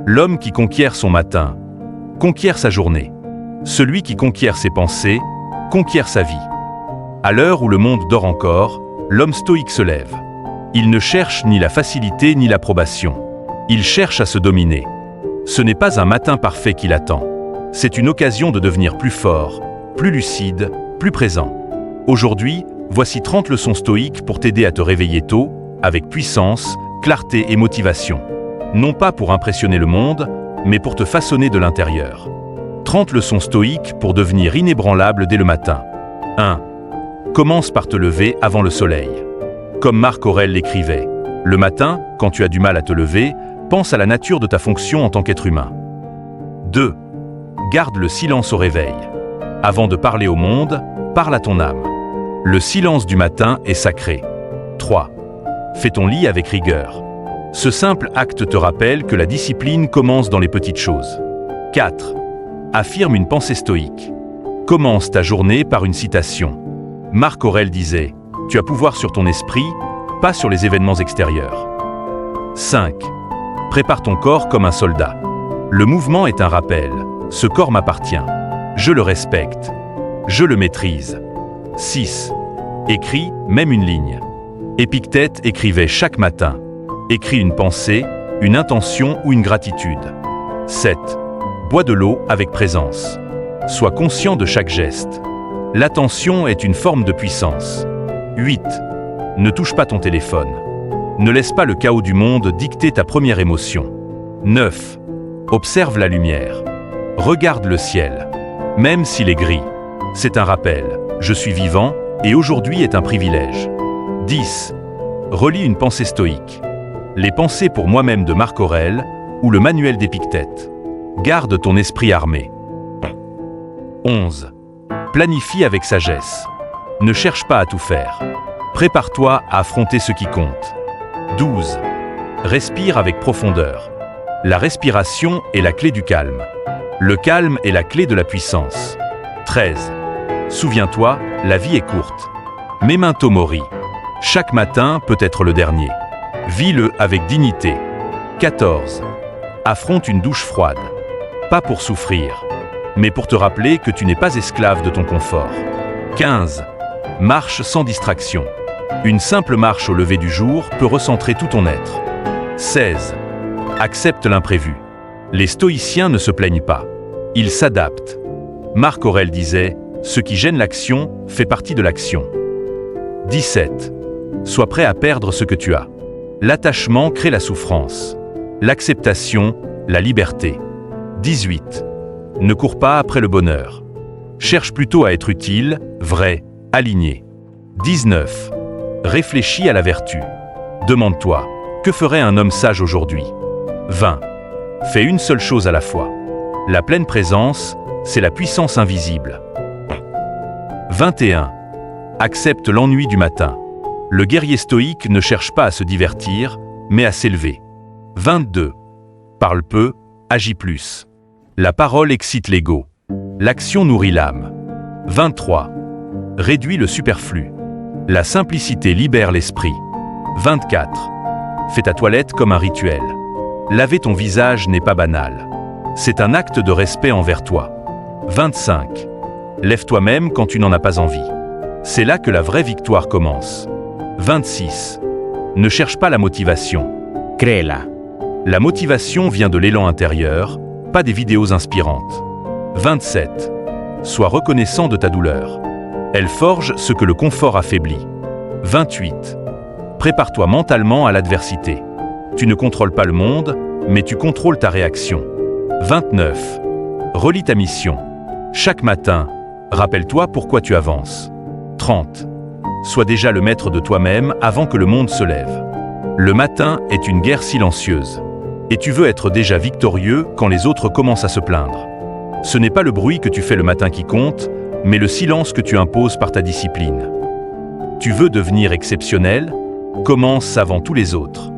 L'homme qui conquiert son matin, conquiert sa journée. Celui qui conquiert ses pensées, conquiert sa vie. À l'heure où le monde dort encore, l'homme stoïque se lève. Il ne cherche ni la facilité ni l'approbation. Il cherche à se dominer. Ce n'est pas un matin parfait qui l'attend. C'est une occasion de devenir plus fort, plus lucide, plus présent. Aujourd'hui, voici 30 leçons stoïques pour t'aider à te réveiller tôt, avec puissance, clarté et motivation. Non pas pour impressionner le monde, mais pour te façonner de l'intérieur. 30 leçons stoïques pour devenir inébranlable dès le matin. 1. Commence par te lever avant le soleil. Comme Marc Aurèle l'écrivait, le matin, quand tu as du mal à te lever, pense à la nature de ta fonction en tant qu'être humain. 2. Garde le silence au réveil. Avant de parler au monde, parle à ton âme. Le silence du matin est sacré. 3. Fais ton lit avec rigueur. Ce simple acte te rappelle que la discipline commence dans les petites choses. 4. Affirme une pensée stoïque. Commence ta journée par une citation. Marc Aurèle disait « Tu as pouvoir sur ton esprit, pas sur les événements extérieurs. » 5. Prépare ton corps comme un soldat. Le mouvement est un rappel. Ce corps m'appartient. Je le respecte. Je le maîtrise. 6. Écris même une ligne. Épictète écrivait chaque matin. Écris une pensée, une intention ou une gratitude. 7. Bois de l'eau avec présence. Sois conscient de chaque geste. L'attention est une forme de puissance. 8. Ne touche pas ton téléphone. Ne laisse pas le chaos du monde dicter ta première émotion. 9. Observe la lumière. Regarde le ciel. Même s'il est gris. C'est un rappel. Je suis vivant et aujourd'hui est un privilège. 10. Relis une pensée stoïque. Les pensées pour moi-même de Marc Aurèle ou le manuel d'Épictète. Garde ton esprit armé. 11. Planifie avec sagesse. Ne cherche pas à tout faire. Prépare-toi à affronter ce qui compte. 12. Respire avec profondeur. La respiration est la clé du calme. Le calme est la clé de la puissance. 13. Souviens-toi, la vie est courte. Memento mori. Chaque matin peut être le dernier. Vis-le avec dignité. 14. Affronte une douche froide. Pas pour souffrir, mais pour te rappeler que tu n'es pas esclave de ton confort. 15. Marche sans distraction. Une simple marche au lever du jour peut recentrer tout ton être. 16. Accepte l'imprévu. Les stoïciens ne se plaignent pas. Ils s'adaptent. Marc Aurèle disait « Ce qui gêne l'action fait partie de l'action ». 17. Sois prêt à perdre ce que tu as. L'attachement crée la souffrance. L'acceptation, la liberté. 18. Ne cours pas après le bonheur. Cherche plutôt à être utile, vrai, aligné. 19. Réfléchis à la vertu. Demande-toi, que ferait un homme sage aujourd'hui? 20. Fais une seule chose à la fois. La pleine présence, c'est la puissance invisible. 21. Accepte l'ennui du matin. Le guerrier stoïque ne cherche pas à se divertir, mais à s'élever. 22. Parle peu, agis plus. La parole excite l'ego. L'action nourrit l'âme. 23. Réduis le superflu. La simplicité libère l'esprit. 24. Fais ta toilette comme un rituel. Laver ton visage n'est pas banal. C'est un acte de respect envers toi. 25. Lève-toi même quand tu n'en as pas envie. C'est là que la vraie victoire commence. 26. Ne cherche pas la motivation. Crée-la. La motivation vient de l'élan intérieur, pas des vidéos inspirantes. 27. Sois reconnaissant de ta douleur. Elle forge ce que le confort affaiblit. 28. Prépare-toi mentalement à l'adversité. Tu ne contrôles pas le monde, mais tu contrôles ta réaction. 29. Relis ta mission. Chaque matin, rappelle-toi pourquoi tu avances. 30. Sois déjà le maître de toi-même avant que le monde se lève. Le matin est une guerre silencieuse. Et tu veux être déjà victorieux quand les autres commencent à se plaindre. Ce n'est pas le bruit que tu fais le matin qui compte, mais le silence que tu imposes par ta discipline. Tu veux devenir exceptionnel? Commence avant tous les autres.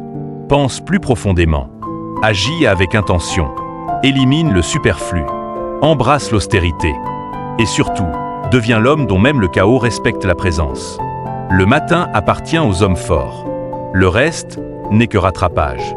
Pense plus profondément. Agis avec intention. Élimine le superflu. Embrasse l'austérité. Et surtout, deviens l'homme dont même le chaos respecte la présence. Le matin appartient aux hommes forts. Le reste n'est que rattrapage.